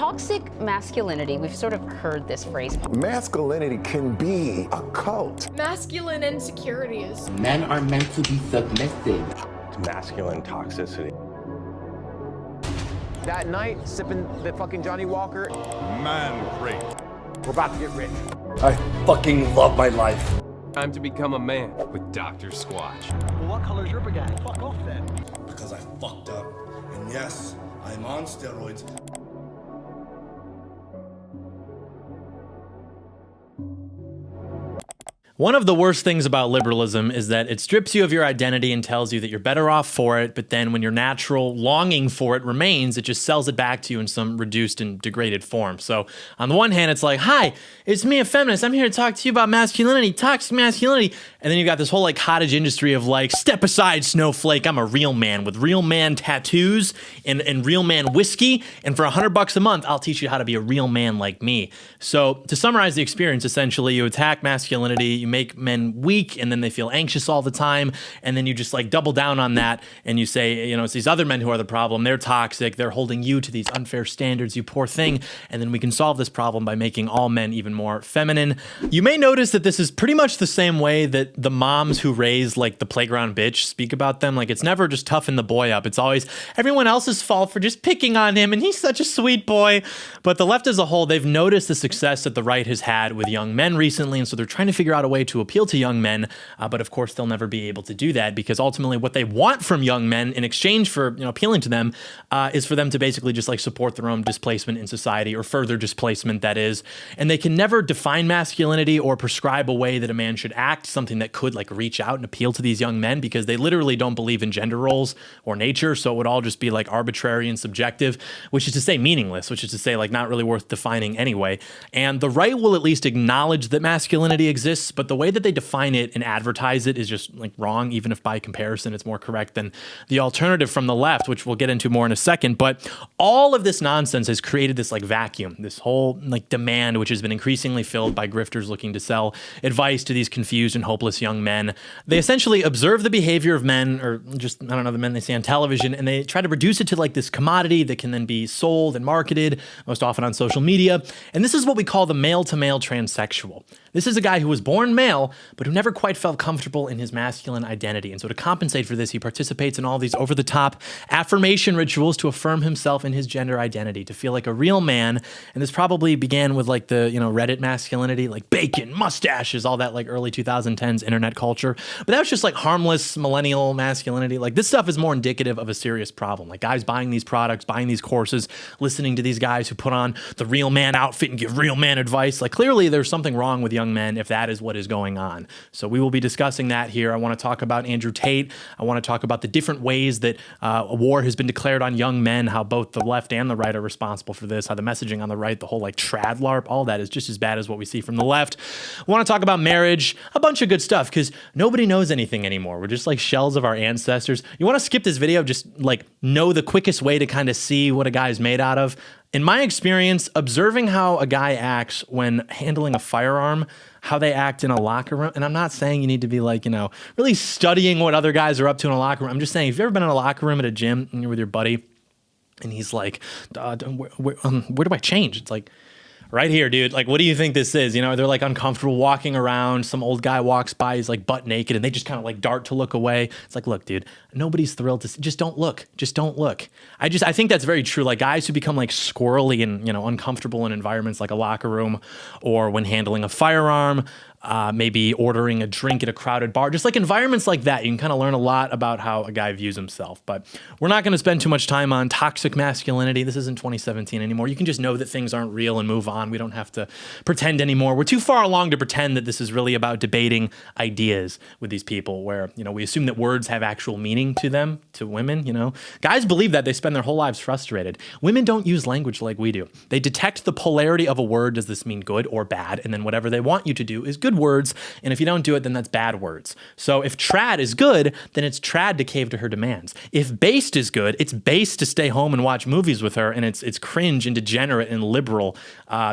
Toxic masculinity, we've sort of heard this phrase. Masculinity can be a cult. Masculine insecurities. Men are meant to be submissive. Masculine toxicity. That night, sipping the fucking Johnny Walker. Man rape. We're about to get rich. I fucking love my life. Time to become a man with Dr. Squatch. Well, what color's your baguette? Fuck off then. Because I fucked up. And yes, I'm on steroids. One of the worst things about liberalism is that it strips you of your identity and tells you that you're better off for it, but then when your natural longing for it remains, it just sells it back to you in some reduced and degraded form. So on the one hand, it's like, hi, it's me, a feminist. I'm here to talk to you about masculinity, toxic masculinity. And then you got this whole like cottage industry of like, step aside, snowflake. I'm a real man with real man tattoos and real man whiskey. And for $100 a month, I'll teach you how to be a real man like me. So to summarize the experience, essentially, you attack masculinity, you make men weak, and then they feel anxious all the time, and then you just like double down on that, and you say, you know, it's these other men who are the problem. They're toxic. They're holding you to these unfair standards, you poor thing. And then we can solve this problem by making all men even more feminine. You may notice that this is pretty much the same way that the moms who raise like the playground bitch speak about them. Like it's never just toughen the boy up. It's always everyone else's fault for just picking on him, and he's such a sweet boy. But the left as a whole, they've noticed the success that the right has had with young men recently, and so they're trying to figure out a way to appeal to young men, but of course they'll never be able to do that because ultimately what they want from young men in exchange for appealing to them is for them to basically just like support their own displacement in society, or further displacement, that is. And they can never define masculinity or prescribe a way that a man should act, something that could like reach out and appeal to these young men, because they literally don't believe in gender roles or nature. So it would all just be like arbitrary and subjective, which is to say meaningless, which is to say like not really worth defining anyway. And the right will at least acknowledge that masculinity exists, but the way that they define it and advertise it is just like wrong, even if by comparison it's more correct than the alternative from the left, which we'll get into more in a second. But all of this nonsense has created this like vacuum, this whole like demand, which has been increasingly filled by grifters looking to sell advice to these confused and hopeless young men. They essentially observe the behavior of men, or just, I don't know, the men they see on television, and they try to reduce it to like this commodity that can then be sold and marketed, most often on social media. And this is what we call the male-to-male transsexual. This is a guy who was born male, but who never quite felt comfortable in his masculine identity. And so to compensate for this, he participates in all these over-the-top affirmation rituals to affirm himself in his gender identity, to feel like a real man. And this probably began with like the, Reddit masculinity, like bacon, mustaches, all that like early 2010s internet culture. But that was just like harmless millennial masculinity. Like this stuff is more indicative of a serious problem. Like guys buying these products, buying these courses, listening to these guys who put on the real man outfit and give real man advice. Like clearly there's something wrong with young men if that is what is going on. So we will be discussing that here. I want to talk about Andrew Tate. I want to talk about the different ways that a war has been declared on young men, how both the left and the right are responsible for this, how the messaging on the right, the whole like trad LARP, all that is just as bad as what we see from the left. I want to talk about marriage, a bunch of good stuff, because nobody knows anything anymore. We're just like shells of our ancestors. You want to skip this video, just like know the quickest way to kind of see what a guy is made out of. In my experience, observing how a guy acts when handling a firearm, how they act in a locker room, and I'm not saying you need to be like, really studying what other guys are up to in a locker room. I'm just saying, if you've ever been in a locker room at a gym and you're with your buddy and he's like, where do I change? It's like, right here, dude. Like, what do you think this is? They're like uncomfortable walking around. Some old guy walks by, he's like butt naked, and they just kind of like dart to look away. It's like, look, dude, nobody's thrilled to see. Just don't look. Just don't look. I think that's very true. Like guys who become like squirrely and, uncomfortable in environments like a locker room, or when handling a firearm, maybe ordering a drink at a crowded bar, just like environments like that, you can kind of learn a lot about how a guy views himself. But we're not going to spend too much time on toxic masculinity. This isn't 2017 anymore. You can just know that things aren't real and move on. We don't have to pretend anymore. We're too far along to pretend that this is really about debating ideas with these people where, we assume that words have actual meaning to them, to women, Guys believe that. They spend their whole lives frustrated. Women don't use language like we do. They detect the polarity of a word. Does this mean good or bad? And then whatever they want you to do is good good words, and if you don't do it, then that's bad words. So if trad is good, then it's trad to cave to her demands. If based is good, it's based to stay home and watch movies with her, and it's cringe and degenerate and liberal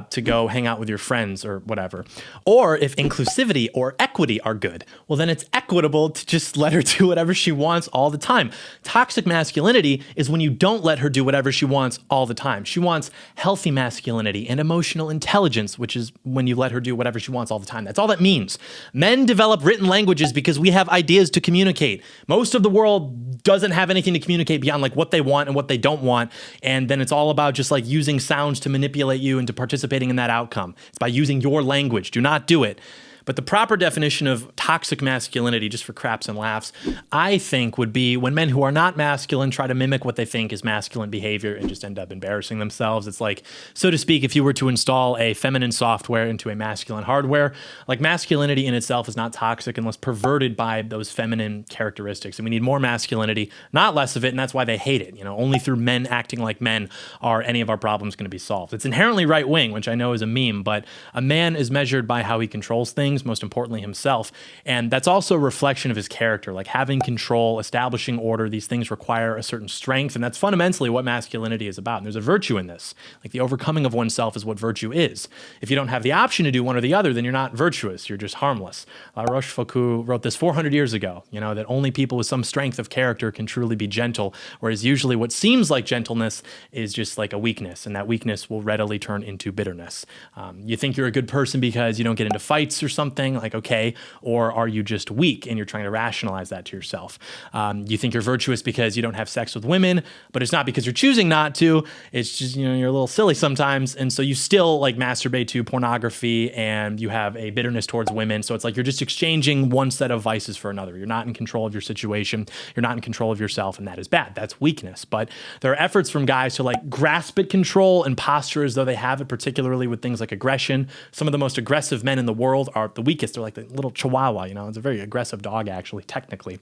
to go hang out with your friends or whatever. Or if inclusivity or equity are good, well, then it's equitable to just let her do whatever she wants all the time. Toxic masculinity is when you don't let her do whatever she wants all the time. She wants healthy masculinity and emotional intelligence, which is when you let her do whatever she wants all the time. That's all that means. Men develop written languages because we have ideas to communicate. Most of the world doesn't have anything to communicate beyond like what they want and what they don't want. And then it's all about just like using sounds to manipulate you into participating in that outcome. It's by using your language. Do not do it. But the proper definition of toxic masculinity, just for craps and laughs, I think would be when men who are not masculine try to mimic what they think is masculine behavior and just end up embarrassing themselves. It's like, so to speak, if you were to install a feminine software into a masculine hardware, like masculinity in itself is not toxic unless perverted by those feminine characteristics. And we need more masculinity, not less of it, and that's why they hate it. You know, only through men acting like men are any of our problems going to be solved. It's inherently right-wing, which I know is a meme, but a man is measured by how he controls things, most importantly himself. And that's also a reflection of his character, like having control, establishing order. These things require a certain strength, and that's fundamentally what masculinity is about. And there's a virtue in this. Like the overcoming of oneself is what virtue is. If you don't have the option to do one or the other, then you're not virtuous, you're just harmless. La Rochefoucauld wrote this 400 years ago, you know, that only people with some strength of character can truly be gentle, whereas usually what seems like gentleness is just like a weakness, and that weakness will readily turn into bitterness. You think you're a good person because you don't get into fights or something, like, okay, or are you just weak and you're trying to rationalize that to yourself? You think you're virtuous because you don't have sex with women, but it's not because you're choosing not to, it's just, you know, you're a little silly sometimes, and so you still like masturbate to pornography and you have a bitterness towards women, so it's like you're just exchanging one set of vices for another. You're not in control of your situation, you're not in control of yourself, and that is bad. That's weakness. But there are efforts from guys to like grasp at control and posture as though they have it, particularly with things like aggression. Some of the most aggressive men in the world are the weakest. They're like the little chihuahua, you know, it's a very aggressive dog, actually, technically.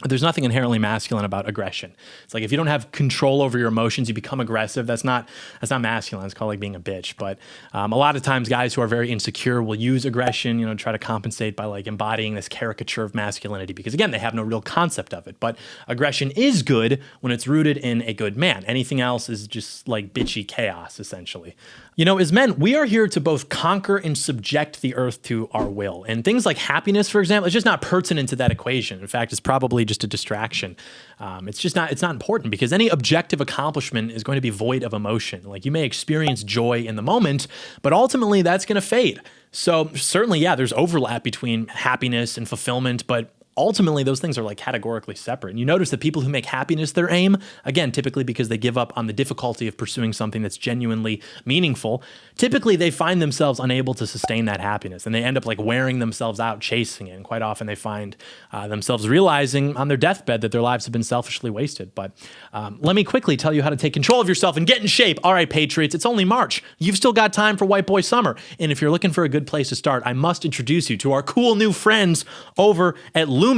There's nothing inherently masculine about aggression. It's like if you don't have control over your emotions, you become aggressive. That's not masculine. It's called like being a bitch. But a lot of times guys who are very insecure will use aggression, you know, try to compensate by like embodying this caricature of masculinity because, again, they have no real concept of it. But aggression is good when it's rooted in a good man. Anything else is just like bitchy chaos, essentially. You know, as men, we are here to both conquer and subject the earth to our will. And things like happiness, for example, it's just not pertinent to that equation. In fact, it's probably just a distraction. It's not important because any objective accomplishment is going to be void of emotion. Like you may experience joy in the moment, but ultimately that's going to fade. So certainly, yeah, there's overlap between happiness and fulfillment, but ultimately those things are like categorically separate. And you notice that people who make happiness their aim, again, typically because they give up on the difficulty of pursuing something that's genuinely meaningful, typically they find themselves unable to sustain that happiness and they end up like wearing themselves out chasing it. And quite often they find themselves realizing on their deathbed that their lives have been selfishly wasted. But let me quickly tell you how to take control of yourself and get in shape. All right, Patriots, it's only March. You've still got time for White Boy Summer. And if you're looking for a good place to start, I must introduce you to our cool new friends over at Lumen.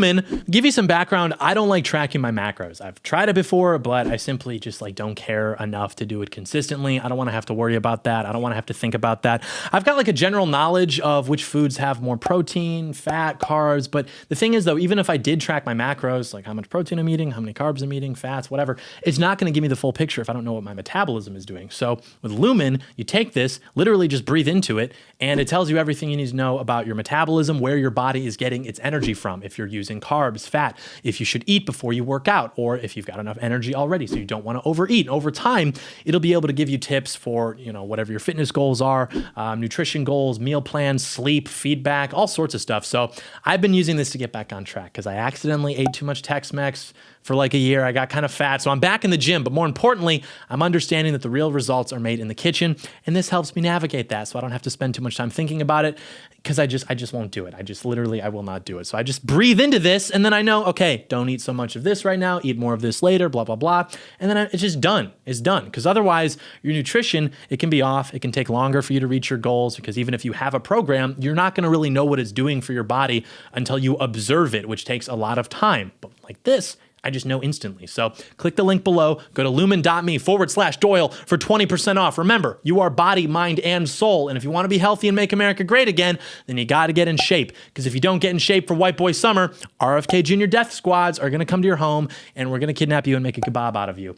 Give you some background. I don't like tracking my macros. I've tried it before, but I simply just like don't care enough to do it consistently. I don't want to have to worry about that. I don't want to have to think about that. I've got like a general knowledge of which foods have more protein, fat, carbs. But the thing is though, even if I did track my macros, like how much protein I'm eating, how many carbs I'm eating, fats, whatever, it's not going to give me the full picture if I don't know what my metabolism is doing. So with Lumen, you take this, literally just breathe into it, and it tells you everything you need to know about your metabolism, where your body is getting its energy from. If you're using carbs, fat, if you should eat before you work out, or if you've got enough energy already so you don't want to overeat. Over time, it'll be able to give you tips for, you know, whatever your fitness goals are, nutrition goals, meal plans, sleep, feedback, all sorts of stuff. So I've been using this to get back on track because I accidentally ate too much Tex-Mex for like a year. I got kind of fat, so I'm back in the gym. But more importantly, I'm understanding that the real results are made in the kitchen, and this helps me navigate that so I don't have to spend too much time thinking about it because I just won't do it. I will not do it. So I just breathe into this, and then I know, okay, don't eat so much of this right now, eat more of this later, blah, blah, blah. And then it's just done. It's done. Because otherwise, your nutrition, it can be off. It can take longer for you to reach your goals because even if you have a program, you're not going to really know what it's doing for your body until you observe it, which takes a lot of time. But like this, I just know instantly. So click the link below, go to lumen.me/Doyle for 20% off. Remember, you are body, mind, and soul. And if you want to be healthy and make America great again, then you got to get in shape. Because if you don't get in shape for White Boy Summer, RFK Jr. death squads are going to come to your home and we're going to kidnap you and make a kebab out of you.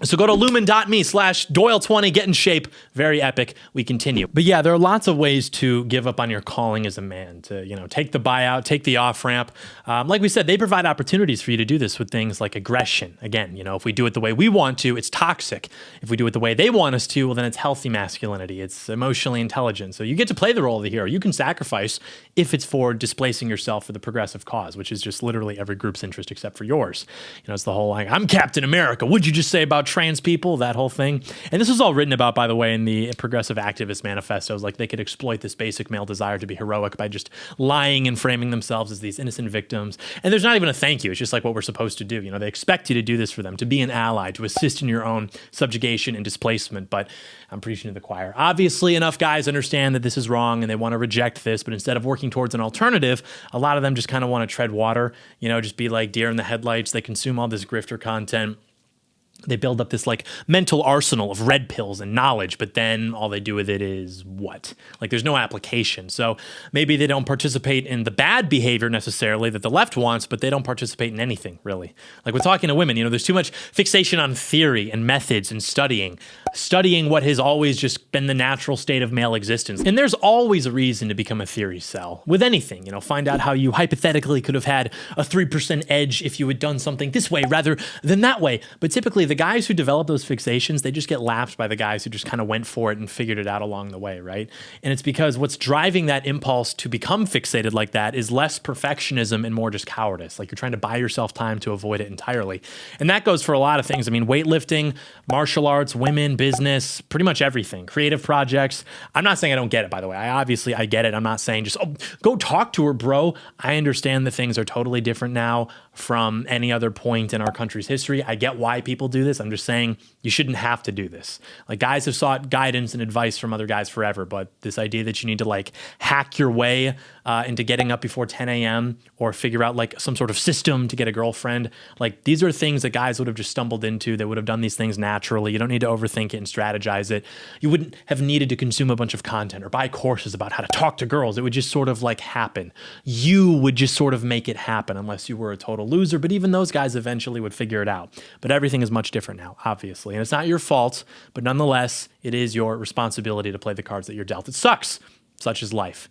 So go to lumen.me/Doyle20, get in shape. Very epic. We continue. But yeah, there are lots of ways to give up on your calling as a man, to, take the buyout, take the off ramp. Like we said, they provide opportunities for you to do this with things like aggression. Again, if we do it the way we want to, it's toxic. If we do it the way they want us to, well, then it's healthy masculinity. It's emotionally intelligent. So you get to play the role of the hero. You can sacrifice if it's for displacing yourself for the progressive cause, which is just literally every group's interest except for yours. It's the whole like, I'm Captain America. What'd you just say about trans people, that whole thing. And this was all written about, by the way, in the Progressive Activist Manifestos. Like they could exploit this basic male desire to be heroic by just lying and framing themselves as these innocent victims. And there's not even a thank you. It's just like what we're supposed to do. They expect you to do this for them, to be an ally, to assist in your own subjugation and displacement. But I'm preaching to the choir. Obviously, enough guys understand that this is wrong and they want to reject this. But instead of working towards an alternative, a lot of them just kind of want to tread water, just be like deer in the headlights. They consume all this grifter content. They build up this like mental arsenal of red pills and knowledge, but then all they do with it is what? Like there's no application. So maybe they don't participate in the bad behavior necessarily that the left wants, but they don't participate in anything really. Like we're talking to women, there's too much fixation on theory and methods and studying what has always just been the natural state of male existence. And there's always a reason to become a theory cell with anything, find out how you hypothetically could have had a 3% edge if you had done something this way rather than that way. But typically the guys who develop those fixations, they just get lapped by the guys who just kind of went for it and figured it out along the way, right? And it's because what's driving that impulse to become fixated like that is less perfectionism and more just cowardice. Like you're trying to buy yourself time to avoid it entirely. And that goes for a lot of things. I mean, weightlifting, martial arts, women, business, pretty much everything. Creative projects. I'm not saying I don't get it, by the way. I get it. I'm not saying just, go talk to her, bro. I understand that things are totally different now from any other point in our country's history. I get why people do this. I'm just saying you shouldn't have to do this. Like guys have sought guidance and advice from other guys forever, but this idea that you need to like hack your way into getting up before 10 a.m. or figure out like some sort of system to get a girlfriend, like these are things that guys would have just stumbled into. They would have done these things naturally. You don't need to overthink it and strategize it. You wouldn't have needed to consume a bunch of content or buy courses about how to talk to girls. It would just sort of like happen. You would just sort of make it happen unless you were a total loser, but even those guys eventually would figure it out. But everything is much different now, obviously. And it's not your fault, but nonetheless, it is your responsibility to play the cards that you're dealt. It sucks. Such is life.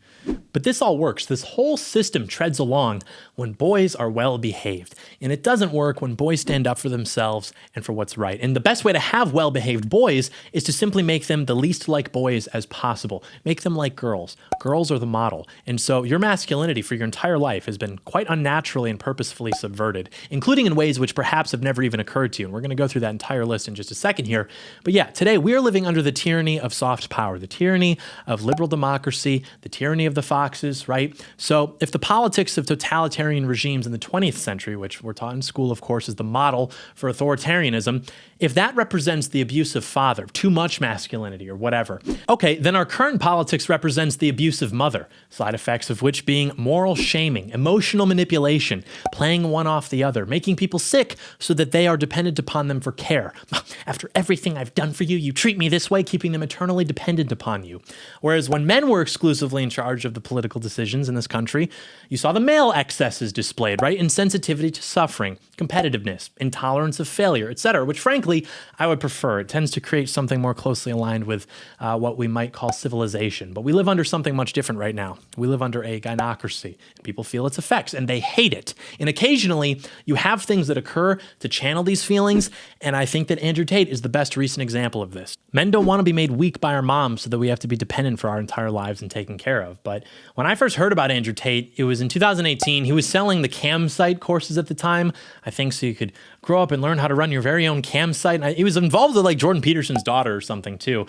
But this all works. This whole system treads along when boys are well behaved. And it doesn't work when boys stand up for themselves and for what's right. And the best way to have well behaved boys is to simply make them the least like boys as possible. Make them like girls. Girls are the model. And so your masculinity for your entire life has been quite unnaturally and purposefully subverted, including in ways which perhaps have never even occurred to you. And we're going to go through that entire list in just a second here. But yeah, today we are living under the tyranny of soft power, the tyranny of liberal democracy, the tyranny of the foxes, right? So if the politics of totalitarian regimes in the 20th century, which we're taught in school, of course, is the model for authoritarianism, if that represents the abusive father, too much masculinity or whatever, okay, then our current politics represents the abusive mother, side effects of which being moral shaming, emotional manipulation, playing one off the other, making people sick so that they are dependent upon them for care. After everything I've done for you, you treat me this way, keeping them eternally dependent upon you. Whereas when men were exclusively in charge of the political decisions in this country, you saw the male excesses displayed, right? Insensitivity to suffering, competitiveness, intolerance of failure, etc., which frankly, I would prefer. It tends to create something more closely aligned with what we might call civilization. But we live under something much different right now. We live under a gynocracy. People feel its effects and they hate it. And occasionally you have things that occur to channel these feelings. And I think that Andrew Tate is the best recent example of this. Men don't want to be made weak by our moms so that we have to be dependent for our entire lives and taken care of. But when I first heard about Andrew Tate, it was in 2018. He was selling the Cam site courses at the time, I think, so you could grow up and learn how to run your very own campsite. And he was involved with like Jordan Peterson's daughter or something too.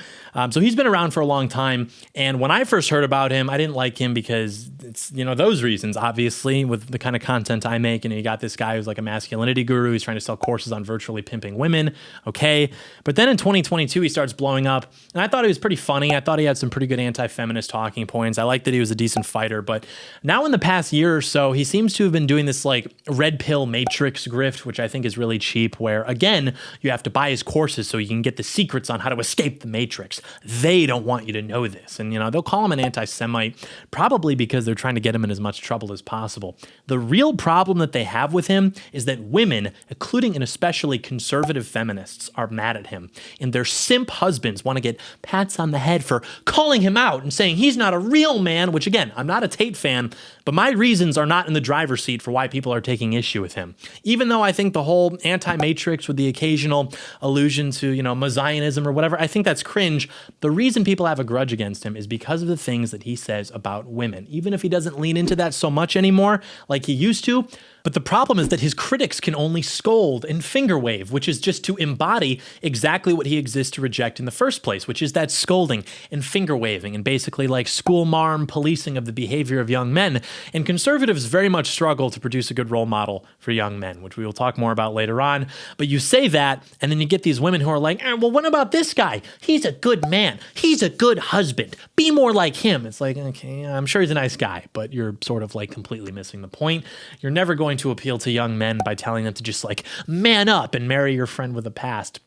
So he's been around for a long time. And when I first heard about him, I didn't like him because it's, those reasons, obviously, with the kind of content I make. And you got this guy who's like a masculinity guru. He's trying to sell courses on virtually pimping women. Okay. But then in 2022, he starts blowing up. And I thought he was pretty funny. I thought he had some pretty good anti-feminist talking points. I liked that he was a decent fighter. But now in the past year or so, he seems to have been doing this like red pill matrix grift, which I think is really cheap, where again, you have to buy his courses so you can get the secrets on how to escape the matrix. They don't want you to know this. And, they'll call him an anti-Semite, probably because they're trying to get him in as much trouble as possible. The real problem that they have with him is that women, including and especially conservative feminists, are mad at him. And their simp husbands want to get pats on the head for calling him out and saying he's not a real man, which again, I'm not a Tate fan, but my reasons are not in the driver's seat for why people are taking issue with him. Even though I think the whole anti-matrix with the occasional allusion to, Messianism or whatever, I think that's cringe. The reason people have a grudge against him is because of the things that he says about women, even if he doesn't lean into that so much anymore like he used to. But the problem is that his critics can only scold and finger wave, which is just to embody exactly what he exists to reject in the first place, which is that scolding and finger waving and basically like school marm policing of the behavior of young men. And conservatives very much struggle to produce a good role model for young men, which we will talk more about later on. But you say that, and then you get these women who are like, well, what about this guy? He's a good man. He's a good husband. Be more like him. It's like, okay, I'm sure he's a nice guy, but you're sort of like completely missing the point. You're never going to appeal to young men by telling them to just like man up and marry your friend with a past.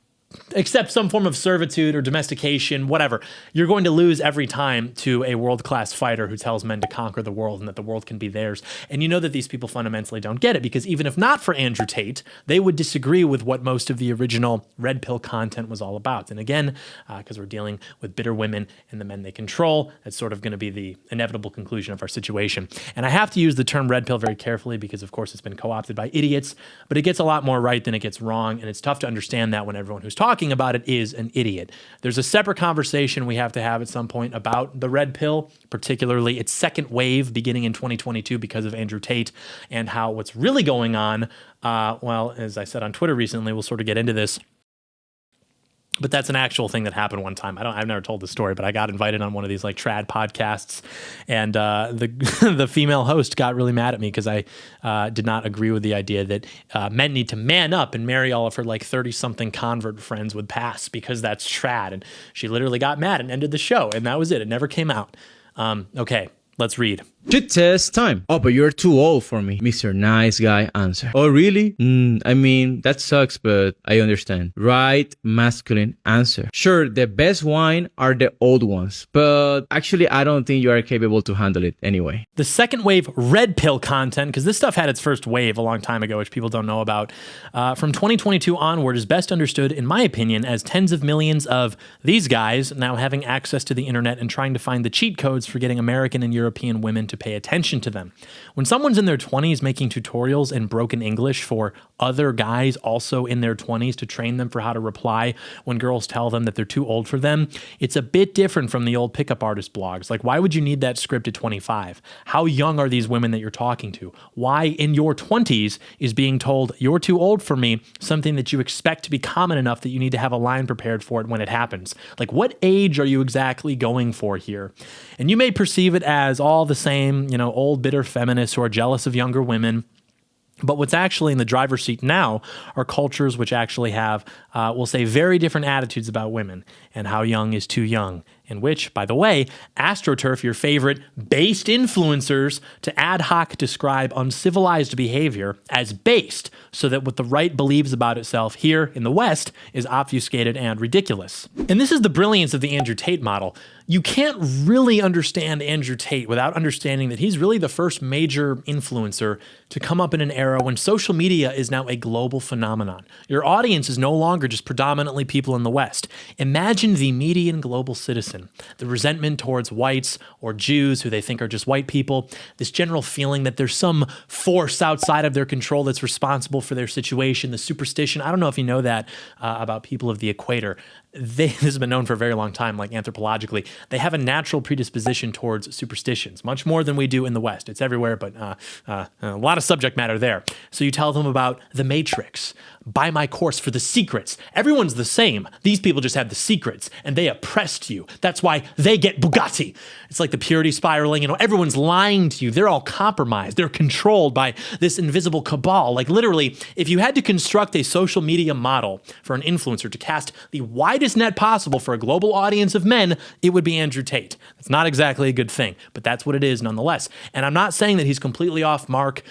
Accept some form of servitude or domestication, whatever. You're going to lose every time to a world-class fighter who tells men to conquer the world and that the world can be theirs. And you know that these people fundamentally don't get it, because even if not for Andrew Tate, they would disagree with what most of the original red pill content was all about. And again, because we're dealing with bitter women and the men they control, that's sort of going to be the inevitable conclusion of our situation. And I have to use the term red pill very carefully because, of course, it's been co-opted by idiots, but it gets a lot more right than it gets wrong, and it's tough to understand that when everyone who's talking about it is an idiot. There's a separate conversation we have to have at some point about the red pill, particularly its second wave beginning in 2022 because of Andrew Tate, and how what's really going on, well, as I said on Twitter recently, we'll sort of get into this, but that's an actual thing that happened one time. I've never told the story, but I got invited on one of these like trad podcasts, and the female host got really mad at me because I did not agree with the idea that men need to man up and marry all of her like 30-something convert friends with pass because that's trad. And she literally got mad and ended the show, and that was it. It never came out. Okay, let's read. Shit test time. Oh, but you're too old for me. Mr. Nice Guy answer. Oh, really? I mean, that sucks, but I understand. Right masculine answer. Sure, the best wine are the old ones, but actually, I don't think you are capable to handle it anyway. The second wave red pill content, because this stuff had its first wave a long time ago, which people don't know about, from 2022 onward is best understood, in my opinion, as tens of millions of these guys now having access to the internet and trying to find the cheat codes for getting American and European women to pay attention to them. When someone's in their 20s making tutorials in broken English for other guys also in their 20s to train them for how to reply when girls tell them that they're too old for them, it's a bit different from the old pickup artist blogs. Like, why would you need that script at 25? How young are these women that you're talking to? Why in your 20s is being told you're too old for me something that you expect to be common enough that you need to have a line prepared for it when it happens? Like, what age are you exactly going for here? And you may perceive it as all the same, old bitter feminists who are jealous of younger women. But what's actually in the driver's seat now are cultures which actually have, we'll say, very different attitudes about women and how young is too young. In which, by the way, AstroTurf, your favorite based influencers, to ad hoc describe uncivilized behavior as based, so that what the right believes about itself here in the West is obfuscated and ridiculous. And this is the brilliance of the Andrew Tate model. You can't really understand Andrew Tate without understanding that he's really the first major influencer to come up in an era when social media is now a global phenomenon. Your audience is no longer just predominantly people in the West. Imagine the median global citizen reason. The resentment towards whites or Jews who they think are just white people, this general feeling that there's some force outside of their control that's responsible for their situation, the superstition. I don't know if you know that about people of the equator. This has been known for a very long time, like anthropologically. They have a natural predisposition towards superstitions, much more than we do in the West. It's everywhere, but a lot of subject matter there. So you tell them about the Matrix, buy my course for the secrets. Everyone's the same. These people just have the secrets, and they oppressed you. That's why they get Bugatti. It's like the purity spiraling. Everyone's lying to you. They're all compromised. They're controlled by this invisible cabal. Like literally, if you had to construct a social media model for an influencer to cast the widest net possible for a global audience of men, it would be Andrew Tate. That's not exactly a good thing, but that's what it is nonetheless. And I'm not saying that he's completely off mark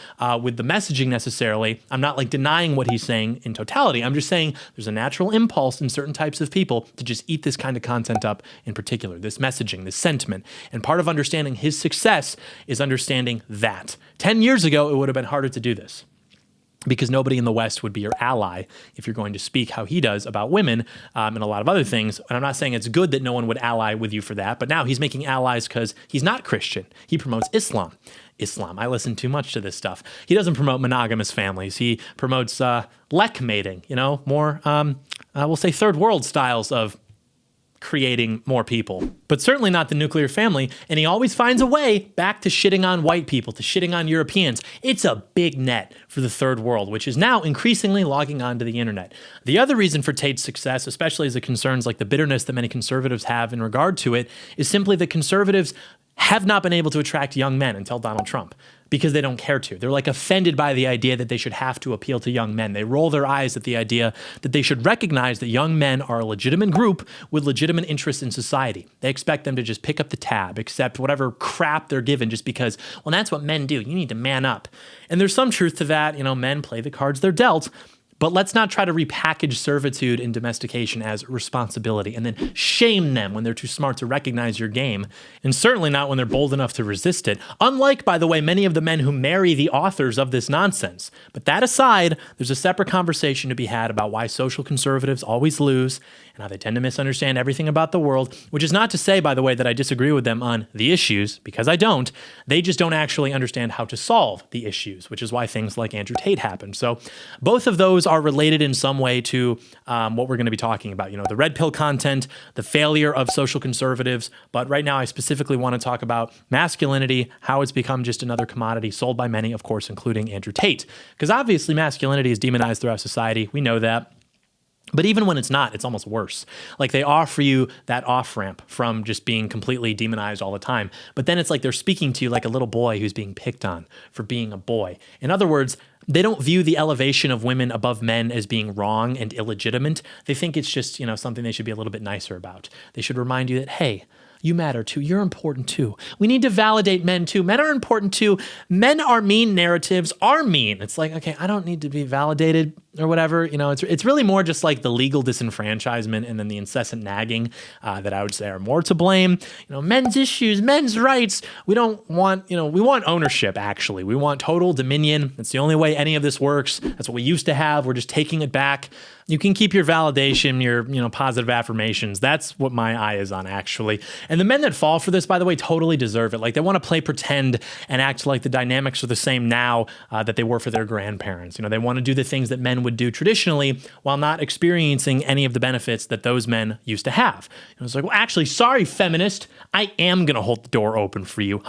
with the messaging necessarily. I'm not like denying what he's saying in totality. I'm just saying there's a natural impulse in certain types of people to just eat this kind of content up in particular, this messaging, this sentiment. And part of understanding his success is understanding that. 10 years ago, it would have been harder to do this, because nobody in the West would be your ally if you're going to speak how he does about women and a lot of other things. And I'm not saying it's good that no one would ally with you for that, but now he's making allies because he's not Christian. He promotes Islam. I listen too much to this stuff. He doesn't promote monogamous families. He promotes lek mating, more, we'll say third world styles of creating more people, but certainly not the nuclear family. And he always finds a way back to shitting on white people, to shitting on Europeans. It's a big net for the third world, which is now increasingly logging onto the internet. The other reason for Tate's success, especially as it concerns like the bitterness that many conservatives have in regard to it, is simply that conservatives have not been able to attract young men until Donald Trump, because they don't care to. They're like offended by the idea that they should have to appeal to young men. They roll their eyes at the idea that they should recognize that young men are a legitimate group with legitimate interests in society. They expect them to just pick up the tab, accept whatever crap they're given just because, well, that's what men do. You need to man up. And there's some truth to that. Men play the cards they're dealt. But let's not try to repackage servitude and domestication as responsibility and then shame them when they're too smart to recognize your game, and certainly not when they're bold enough to resist it. Unlike, by the way, many of the men who marry the authors of this nonsense. But that aside, there's a separate conversation to be had about why social conservatives always lose and how they tend to misunderstand everything about the world, which is not to say, by the way, that I disagree with them on the issues, because I don't. They just don't actually understand how to solve the issues, which is why things like Andrew Tate happen. So both of those are related in some way to what we're going to be talking about. The red pill content, the failure of social conservatives. But right now, I specifically want to talk about masculinity, how it's become just another commodity sold by many, of course, including Andrew Tate. Because obviously masculinity is demonized throughout society. We know that. But even when it's not, it's almost worse. Like they offer you that off-ramp from just being completely demonized all the time. But then it's like they're speaking to you like a little boy who's being picked on for being a boy. In other words, they don't view the elevation of women above men as being wrong and illegitimate. They think it's just, something they should be a little bit nicer about. They should remind you that, hey, you matter too. You're important too. We need to validate men too. Men are important too. Men are mean. Narratives are mean. It's like, okay, I don't need to be validated or whatever. It's really more just like the legal disenfranchisement and then the incessant nagging that I would say are more to blame. Men's issues, men's rights. We don't want, we want ownership, actually. We want total dominion. That's the only way any of this works. That's what we used to have. We're just taking it back. You can keep your validation, your positive affirmations. That's what my eye is on, actually. And the men that fall for this, by the way, totally deserve it. Like they want to play pretend and act like the dynamics are the same now that they were for their grandparents. They want to do the things that men would do traditionally while not experiencing any of the benefits that those men used to have. It's like, well, actually, sorry, feminist, I am going to hold the door open for you.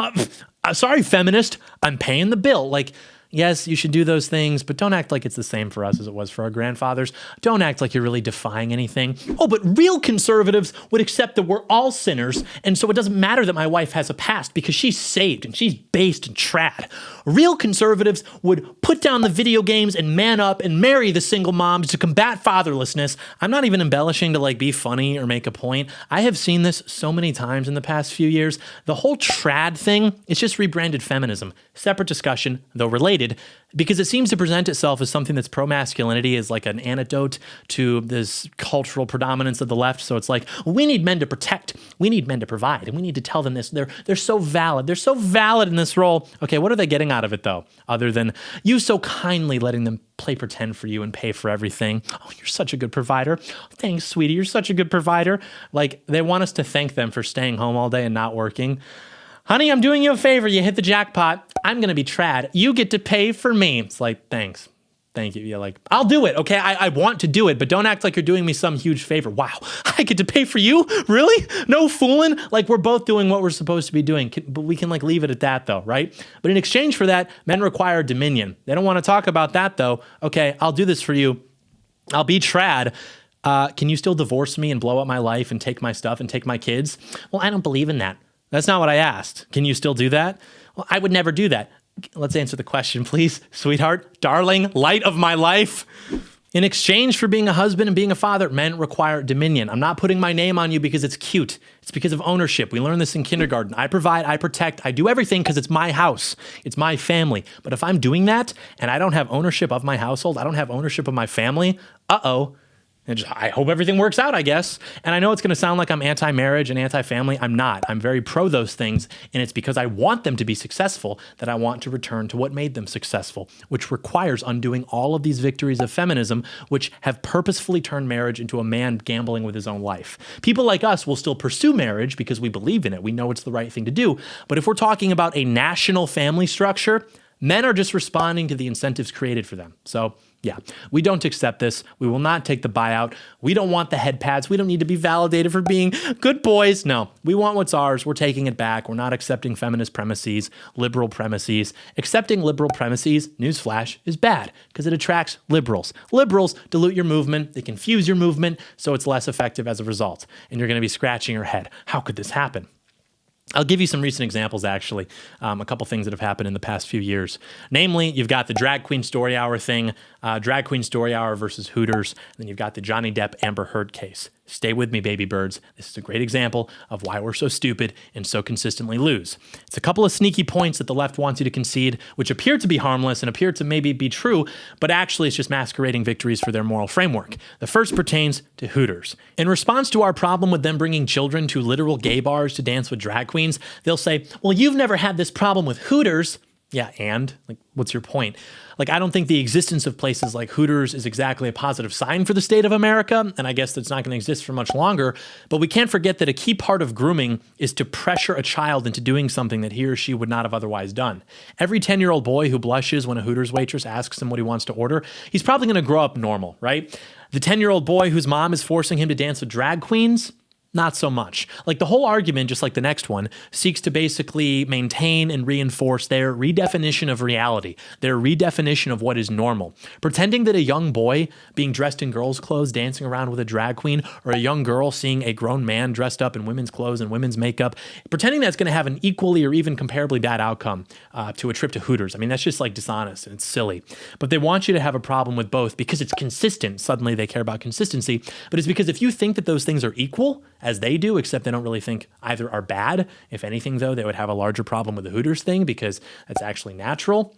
Sorry, feminist, I'm paying the bill. Like, yes, you should do those things, but don't act like it's the same for us as it was for our grandfathers. Don't act like you're really defying anything. Oh, but real conservatives would accept that we're all sinners, and so it doesn't matter that my wife has a past because she's saved and she's based and trad. Real conservatives would put down the video games and man up and marry the single moms to combat fatherlessness. I'm not even embellishing to be funny or make a point. I have seen this so many times in the past few years. The whole trad thing, it's just rebranded feminism. Separate discussion, though related. related because it seems to present itself as something that's pro-masculinity, as like an antidote to this cultural predominance of the left. So it's like, we need men to protect, we need men to provide, and we need to tell them this. They're so valid. They're so valid in this role. Okay, what are they getting out of it though? Other than you so kindly letting them play pretend for you and pay for everything. Oh, you're such a good provider. Thanks, sweetie. You're such a good provider. Like, they want us to thank them for staying home all day and not working. Honey, I'm doing you a favor. You hit the jackpot. I'm going to be trad. You get to pay for me. It's like, thanks. Thank you. Yeah, like, I'll do it. Okay, I want to do it, but don't act like you're doing me some huge favor. Wow, I get to pay for you? Really? No fooling? Like, we're both doing what we're supposed to be doing, but we can like leave it at that though, right? But in exchange for that, men require dominion. They don't want to talk about that though. Okay, I'll do this for you. I'll be trad. Can you still divorce me and blow up my life and take my stuff and take my kids? Well, I don't believe in that. That's not what I asked. Can you still do that? Well, I would never do that. Let's answer the question, please. Sweetheart, darling, light of my life. In exchange for being a husband and being a father, men require dominion. I'm not putting my name on you because it's cute. It's because of ownership. We learned this in kindergarten. I provide, I protect, I do everything because it's my house. It's my family. But if I'm doing that and I don't have ownership of my household, I don't have ownership of my family, I hope everything works out, I guess. And I know it's going to sound like I'm anti-marriage and anti-family. I'm not. I'm very pro those things. And it's because I want them to be successful that I want to return to what made them successful, which requires undoing all of these victories of feminism, which have purposefully turned marriage into a man gambling with his own life. People like us will still pursue marriage because we believe in it. We know it's the right thing to do. But if we're talking about a national family structure, men are just responding to the incentives created for them. So yeah, we don't accept this. We will not take the buyout. We don't want the head pats. We don't need to be validated for being good boys. No, we want what's ours. We're taking it back. We're not accepting feminist premises, liberal premises. Accepting liberal premises, newsflash, is bad because it attracts liberals. Liberals dilute your movement. They confuse your movement, so it's less effective as a result. And you're going to be scratching your head. How could this happen? I'll give you some recent examples, actually, a couple things that have happened in the past few years. Namely, you've got the drag queen story hour thing, drag queen story hour versus Hooters, and then you've got the Johnny Depp Amber Heard case. Stay with me, baby birds. This is a great example of why we're so stupid and so consistently lose. It's a couple of sneaky points that the left wants you to concede, which appear to be harmless and appear to maybe be true, but actually it's just masquerading victories for their moral framework. The first pertains to Hooters. In response to our problem with them bringing children to literal gay bars to dance with drag queens, they'll say, well, you've never had this problem with Hooters. Yeah, and? Like, what's your point? Like, I don't think the existence of places like Hooters is exactly a positive sign for the state of America, and I guess that's not going to exist for much longer, but we can't forget that a key part of grooming is to pressure a child into doing something that he or she would not have otherwise done. Every 10-year-old boy who blushes when a Hooters waitress asks him what he wants to order, he's probably going to grow up normal, right? The 10-year-old boy whose mom is forcing him to dance with drag queens, not so much. Like, the whole argument, just like the next one, seeks to basically maintain and reinforce their redefinition of reality, their redefinition of what is normal. Pretending that a young boy being dressed in girls' clothes dancing around with a drag queen, or a young girl seeing a grown man dressed up in women's clothes and women's makeup, pretending that's going to have an equally or even comparably bad outcome to a trip to Hooters. I mean, that's just like dishonest and it's silly. But they want you to have a problem with both because it's consistent. Suddenly they care about consistency. But it's because if you think that those things are equal, as they do, except they don't really think either are bad. If anything, though, they would have a larger problem with the Hooters thing because that's actually natural.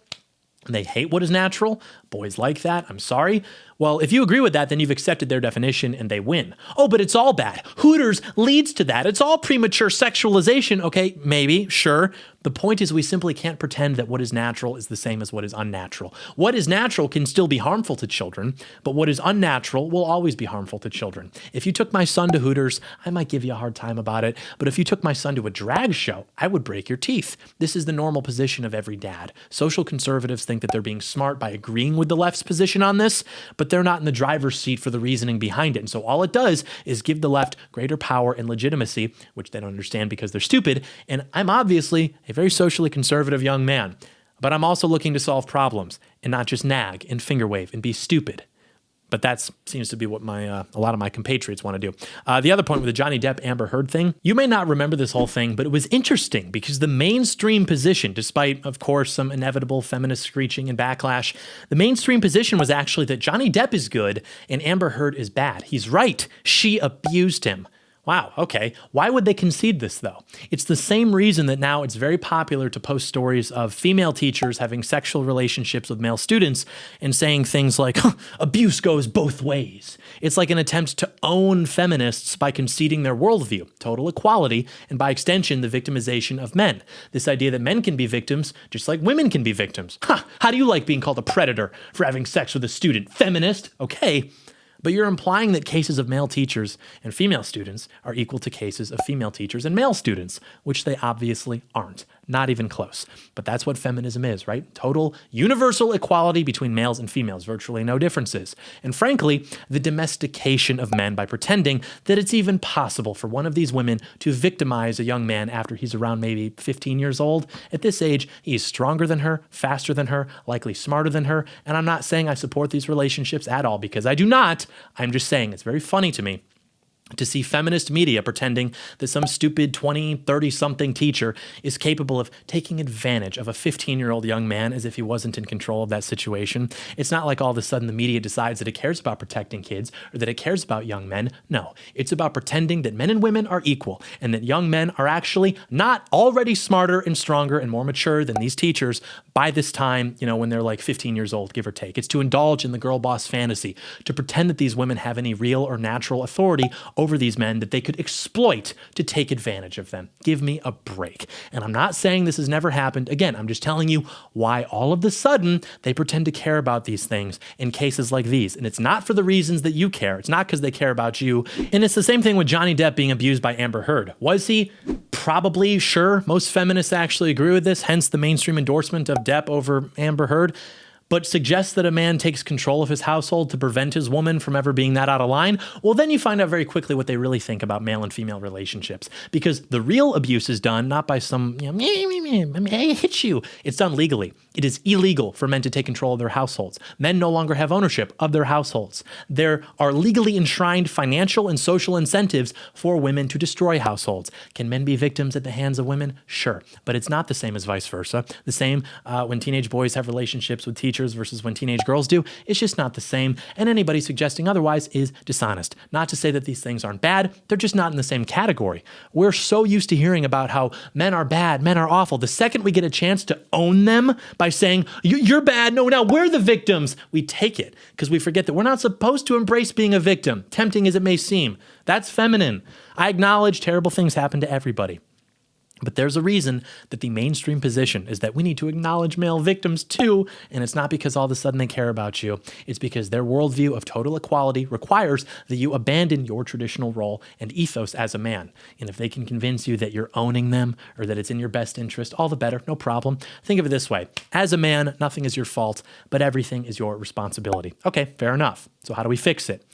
They hate what is natural. Boys like that. I'm sorry. Well, if you agree with that, then you've accepted their definition and they win. Oh, but it's all bad. Hooters leads to that. It's all premature sexualization. Okay, maybe, sure. The point is we simply can't pretend that what is natural is the same as what is unnatural. What is natural can still be harmful to children, but what is unnatural will always be harmful to children. If you took my son to Hooters, I might give you a hard time about it, but if you took my son to a drag show, I would break your teeth. This is the normal position of every dad. Social conservatives think that they're being smart by agreeing with the left's position on this, but they're not in the driver's seat for the reasoning behind it. And so all it does is give the left greater power and legitimacy, which they don't understand because they're stupid. And I'm obviously a very socially conservative young man, but I'm also looking to solve problems and not just nag and finger wave and be stupid. But that seems to be what a lot of my compatriots want to do. The other point with the Johnny Depp Amber Heard thing, you may not remember this whole thing, but it was interesting because the mainstream position, despite, of course, some inevitable feminist screeching and backlash, the mainstream position was actually that Johnny Depp is good and Amber Heard is bad. He's right. She abused him. Wow, okay. Why would they concede this, though? It's the same reason that now it's very popular to post stories of female teachers having sexual relationships with male students and saying things like, abuse goes both ways. It's like an attempt to own feminists by conceding their worldview, total equality, and by extension, the victimization of men. This idea that men can be victims just like women can be victims. How do you like being called a predator for having sex with a student? Feminist? Okay. But you're implying that cases of male teachers and female students are equal to cases of female teachers and male students, which they obviously aren't. Not even close. But that's what feminism is, right? Total universal equality between males and females, virtually no differences. And frankly, the domestication of men by pretending that it's even possible for one of these women to victimize a young man after he's around maybe 15 years old. At this age, he's stronger than her, faster than her, likely smarter than her. And I'm not saying I support these relationships at all, because I do not. I'm just saying it's very funny to me to see feminist media pretending that some stupid 20, 30-something teacher is capable of taking advantage of a 15-year-old young man as if he wasn't in control of that situation. It's not like all of a sudden the media decides that it cares about protecting kids or that it cares about young men. No, it's about pretending that men and women are equal and that young men are actually not already smarter and stronger and more mature than these teachers by this time, when they're like 15 years old, give or take. It's to indulge in the girl boss fantasy, to pretend that these women have any real or natural authority over these men that they could exploit to take advantage of them. Give me a break. And I'm not saying this has never happened. Again, I'm just telling you why all of a sudden they pretend to care about these things in cases like these. And it's not for the reasons that you care. It's not because they care about you. And it's the same thing with Johnny Depp being abused by Amber Heard. Was he? Probably, sure. Most feminists actually agree with this, hence the mainstream endorsement of Depp over Amber Heard. But suggests that a man takes control of his household to prevent his woman from ever being that out of line, well, then you find out very quickly what they really think about male and female relationships. Because the real abuse is done not by some, I hit you. It's done legally. It is illegal for men to take control of their households. Men no longer have ownership of their households. There are legally enshrined financial and social incentives for women to destroy households. Can men be victims at the hands of women? Sure. But it's not the same as vice versa. The same when teenage boys have relationships with teachers versus when teenage girls do. It's just not the same. And anybody suggesting otherwise is dishonest. Not to say that these things aren't bad. They're just not in the same category. We're so used to hearing about how men are bad, men are awful. The second we get a chance to own them by saying, you're bad, no, now we're the victims, we take it because we forget that we're not supposed to embrace being a victim, tempting as it may seem. That's feminine. I acknowledge terrible things happen to everybody. But there's a reason that the mainstream position is that we need to acknowledge male victims too, and it's not because all of a sudden they care about you. It's because their worldview of total equality requires that you abandon your traditional role and ethos as a man. And if they can convince you that you're owning them or that it's in your best interest, all the better, no problem. Think of it this way. As a man, nothing is your fault, but everything is your responsibility. Okay, fair enough. So how do we fix it?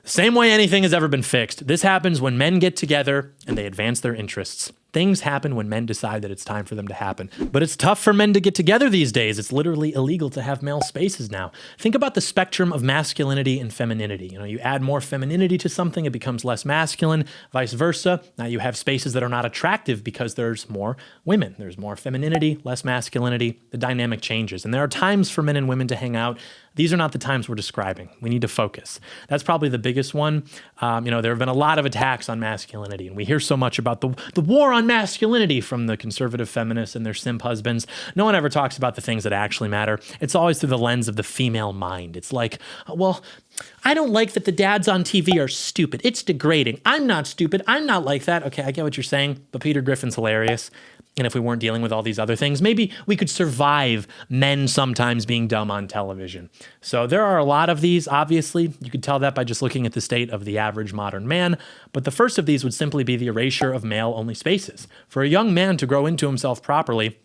Same way anything has ever been fixed. This happens when men get together and they advance their interests. Things happen when men decide that it's time for them to happen. But it's tough for men to get together these days. It's literally illegal to have male spaces now. Think about the spectrum of masculinity and femininity. You add more femininity to something, it becomes less masculine, vice versa. Now you have spaces that are not attractive because there's more women. There's more femininity, less masculinity. The dynamic changes. And there are times for men and women to hang out. These are not the times we're describing. We need to focus. That's probably the biggest one. There have been a lot of attacks on masculinity, and we hear so much about the war on masculinity from the conservative feminists and their simp husbands. No one ever talks about the things that actually matter. It's always through the lens of the female mind. It's like, well, I don't like that the dads on TV are stupid. It's degrading. I'm not stupid. I'm not like that. Okay, I get what you're saying, but Peter Griffin's hilarious. And if we weren't dealing with all these other things, maybe we could survive men sometimes being dumb on television. So there are a lot of these, obviously. You could tell that by just looking at the state of the average modern man. But the first of these would simply be the erasure of male-only spaces. For a young man to grow into himself properly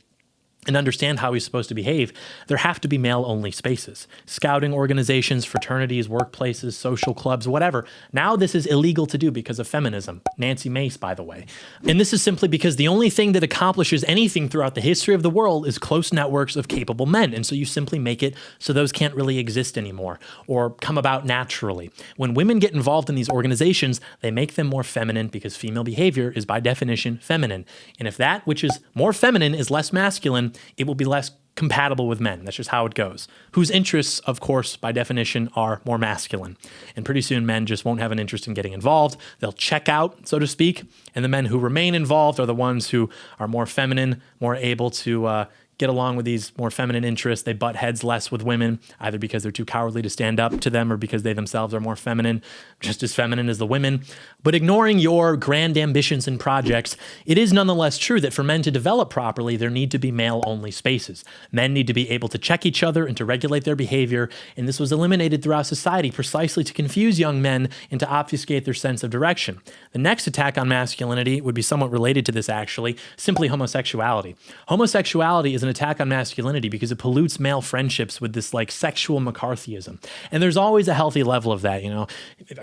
and understand how he's supposed to behave, there have to be male-only spaces. Scouting organizations, fraternities, workplaces, social clubs, whatever. Now this is illegal to do because of feminism. Nancy Mace, by the way. And this is simply because the only thing that accomplishes anything throughout the history of the world is close networks of capable men. And so you simply make it so those can't really exist anymore or come about naturally. When women get involved in these organizations, they make them more feminine because female behavior is by definition feminine. And if that which is more feminine is less masculine, it will be less compatible with men. That's just how it goes. Whose interests, of course, by definition, are more masculine. And pretty soon men just won't have an interest in getting involved. They'll check out, so to speak. And the men who remain involved are the ones who are more feminine, more able to get along with these more feminine interests. They butt heads less with women, either because they're too cowardly to stand up to them or because they themselves are more feminine, just as feminine as the women. But ignoring your grand ambitions and projects, it is nonetheless true that for men to develop properly, there need to be male-only spaces. Men need to be able to check each other and to regulate their behavior, and this was eliminated throughout society precisely to confuse young men and to obfuscate their sense of direction. The next attack on masculinity would be somewhat related to this, actually, simply homosexuality. Homosexuality is an attack on masculinity because it pollutes male friendships with this like sexual McCarthyism. And there's always a healthy level of that, you know.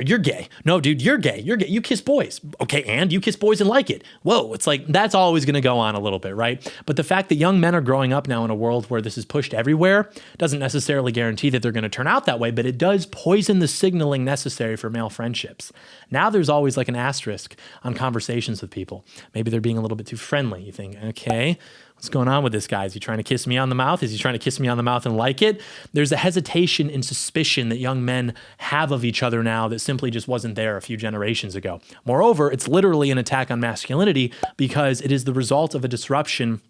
You're gay. No, dude, you're gay. You're gay. You kiss boys. Okay, and you kiss boys and like it. Whoa, it's like that's always going to go on a little bit, right? But the fact that young men are growing up now in a world where this is pushed everywhere doesn't necessarily guarantee that they're going to turn out that way, but it does poison the signaling necessary for male friendships. Now there's always like an asterisk on conversations with people. Maybe they're being a little bit too friendly. You think, okay, what's going on with this guy? Is he trying to kiss me on the mouth? Is he trying to kiss me on the mouth and like it? There's a hesitation and suspicion that young men have of each other now that simply just wasn't there a few generations ago. Moreover, it's literally an attack on masculinity because it is the result of a disruption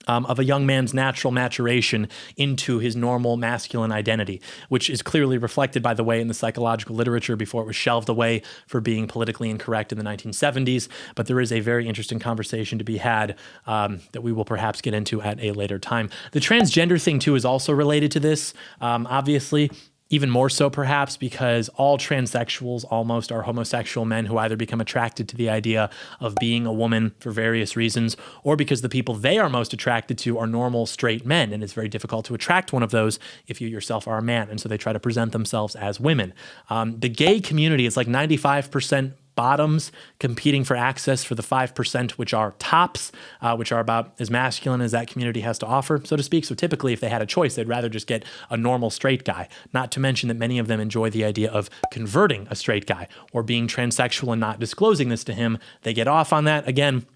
of a young man's natural maturation into his normal masculine identity, which is clearly reflected, by the way, in the psychological literature before it was shelved away for being politically incorrect in the 1970s. But there is a very interesting conversation to be had that we will perhaps get into at a later time. The transgender thing, too, is also related to this, obviously. Even more so, perhaps, because all transsexuals almost are homosexual men who either become attracted to the idea of being a woman for various reasons, or because the people they are most attracted to are normal straight men, and it's very difficult to attract one of those if you yourself are a man, and so they try to present themselves as women. The gay community is like 95% bottoms competing for access for the 5%, which are tops, which are about as masculine as that community has to offer, so to speak. So typically, if they had a choice, they'd rather just get a normal straight guy, not to mention that many of them enjoy the idea of converting a straight guy or being transsexual and not disclosing this to him. They get off on that. Again,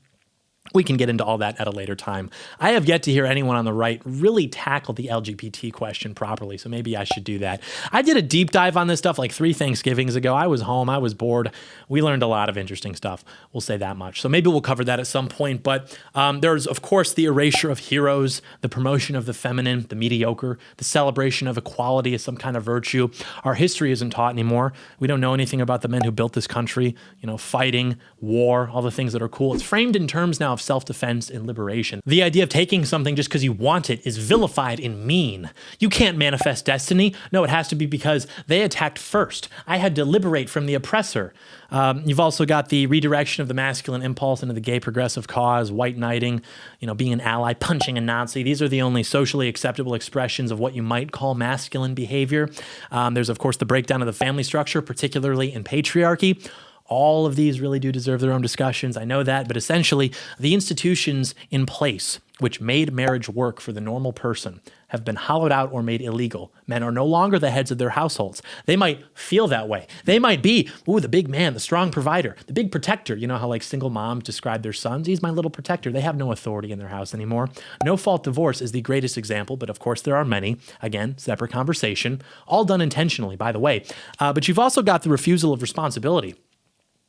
we can get into all that at a later time. I have yet to hear anyone on the right really tackle the LGBT question properly, so maybe I should do that. I did a deep dive on this stuff like 3 Thanksgivings ago. I was home. I was bored. We learned a lot of interesting stuff. We'll say that much. So maybe we'll cover that at some point. But there's, of course, the erasure of heroes, the promotion of the feminine, the mediocre, the celebration of equality as some kind of virtue. Our history isn't taught anymore. We don't know anything about the men who built this country, you know, fighting, war, all the things that are cool. It's framed in terms now of self-defense and liberation. The idea of taking something just because you want it is vilified and mean. You can't manifest destiny. No, it has to be because they attacked first. I had to liberate from the oppressor. You've also got the redirection of the masculine impulse into the gay progressive cause, white knighting, you know, being an ally, punching a Nazi. These are the only socially acceptable expressions of what you might call masculine behavior. There's, of course, the breakdown of the family structure, particularly in patriarchy. All of these really do deserve their own discussions. I know that, but essentially the institutions in place which made marriage work for the normal person have been hollowed out or made illegal. Men are no longer the heads of their households. They might feel that way. They might be, the big man, the strong provider, the big protector. You know how like single moms describe their sons? He's my little protector. They have no authority in their house anymore. No-fault divorce is the greatest example, but of course there are many. Again, separate conversation, all done intentionally, by the way. But you've also got the refusal of responsibility.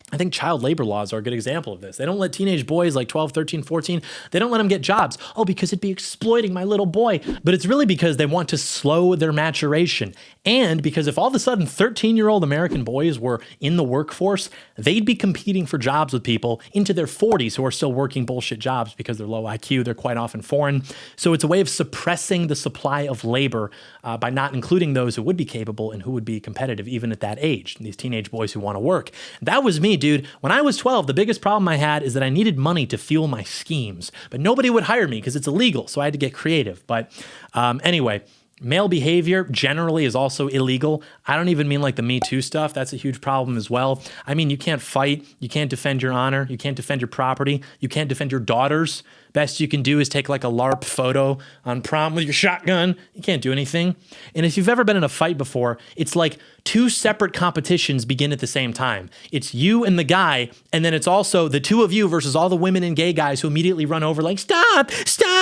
I think child labor laws are a good example of this. They don't let teenage boys like 12, 13, 14, they don't let them get jobs. Oh, because it'd be exploiting my little boy. But it's really because they want to slow their maturation. And because if all of a sudden 13-year-old American boys were in the workforce, they'd be competing for jobs with people into their 40s who are still working bullshit jobs because they're low IQ, they're quite often foreign. So it's a way of suppressing the supply of labor by not including those who would be capable and who would be competitive even at that age, these teenage boys who want to work. That was me, dude. When I was 12, the biggest problem I had is that I needed money to fuel my schemes, but nobody would hire me because it's illegal, so I had to get creative. But anyway, male behavior generally is also illegal. I don't even mean like the Me Too stuff. That's a huge problem as well. I mean, you can't fight. You can't defend your honor. You can't defend your property. You can't defend your daughters. Best you can do is take like a LARP photo on prom with your shotgun. You can't do anything. And if you've ever been in a fight before, it's like 2 separate competitions begin at the same time. It's you and the guy, and then it's also the 2 of you versus all the women and gay guys who immediately run over like, stop,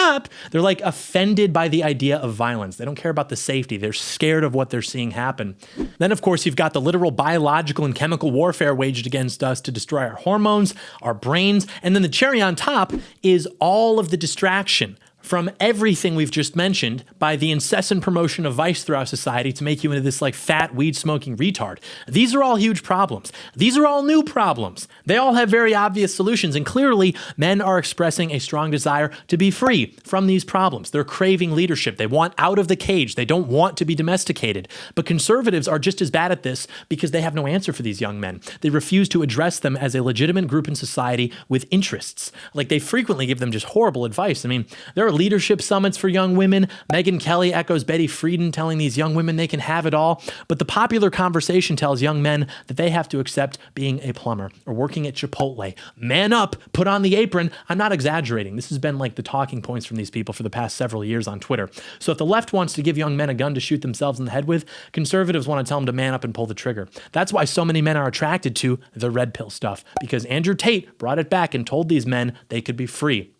stop. They're like offended by the idea of violence. They don't care about the safety. They're scared of what they're seeing happen. Then, of course, you've got the literal biological and chemical warfare waged against us to destroy our hormones, our brains. And then the cherry on top is all of the distraction from everything we've just mentioned by the incessant promotion of vice throughout society to make you into this like fat weed smoking retard. These are all huge problems. These are all new problems. They all have very obvious solutions, and clearly men are expressing a strong desire to be free from these problems. They're craving leadership. They want out of the cage. They don't want to be domesticated. But conservatives are just as bad at this because they have no answer for these young men. They refuse to address them as a legitimate group in society with interests. Like, they frequently give them just horrible advice. I mean, there are leadership summits for young women. Megyn Kelly echoes Betty Friedan telling these young women they can have it all. But the popular conversation tells young men that they have to accept being a plumber or working at Chipotle. Man up, put on the apron. I'm not exaggerating. This has been like the talking points from these people for the past several years on Twitter. So if the left wants to give young men a gun to shoot themselves in the head with, conservatives want to tell them to man up and pull the trigger. That's why so many men are attracted to the red pill stuff, because Andrew Tate brought it back and told these men they could be free.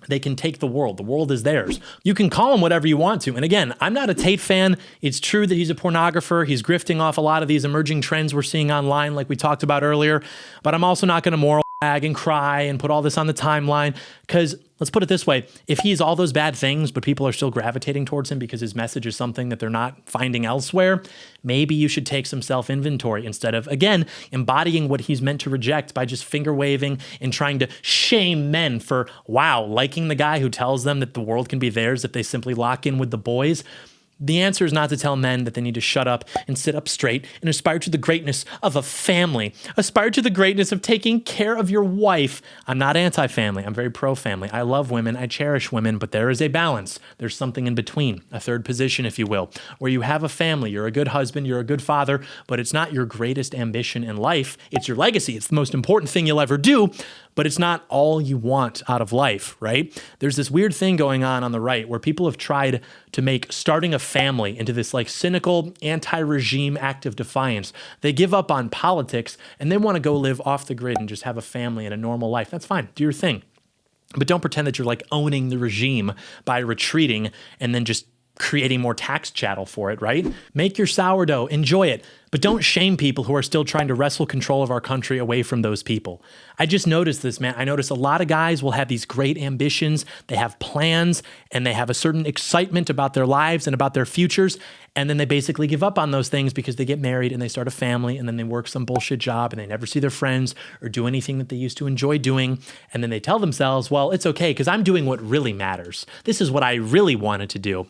They can take the world. The world is theirs. You can call him whatever you want to. And again, I'm not a Tate fan. It's true that he's a pornographer. He's grifting off a lot of these emerging trends we're seeing online, like we talked about earlier. But I'm also not going to moral lag and cry and put all this on the timeline, because let's put it this way. If he's all those bad things, but people are still gravitating towards him because his message is something that they're not finding elsewhere, maybe you should take some self-inventory instead of, again, embodying what he's meant to reject by just finger waving and trying to shame men for, wow, liking the guy who tells them that the world can be theirs if they simply lock in with the boys. The answer is not to tell men that they need to shut up and sit up straight and aspire to the greatness of a family. Aspire to the greatness of taking care of your wife. I'm not anti-family. I'm very pro-family. I love women. I cherish women, but there is a balance. There's something in between, a third position, if you will, where you have a family. You're a good husband. You're a good father, but it's not your greatest ambition in life. It's your legacy. It's the most important thing you'll ever do, but it's not all you want out of life, right? There's this weird thing going on the right where people have tried to make starting a family into this like cynical anti-regime act of defiance. They give up on politics and they want to go live off the grid and just have a family and a normal life. That's fine. Do your thing. But don't pretend that you're like owning the regime by retreating and then just creating more tax chattel for it, right? Make your sourdough, enjoy it, but don't shame people who are still trying to wrestle control of our country away from those people. I just noticed this, man. I notice a lot of guys will have these great ambitions, they have plans, and they have a certain excitement about their lives and about their futures, and then they basically give up on those things because they get married and they start a family and then they work some bullshit job and they never see their friends or do anything that they used to enjoy doing, and then they tell themselves, well, it's okay because I'm doing what really matters. This is what I really wanted to do.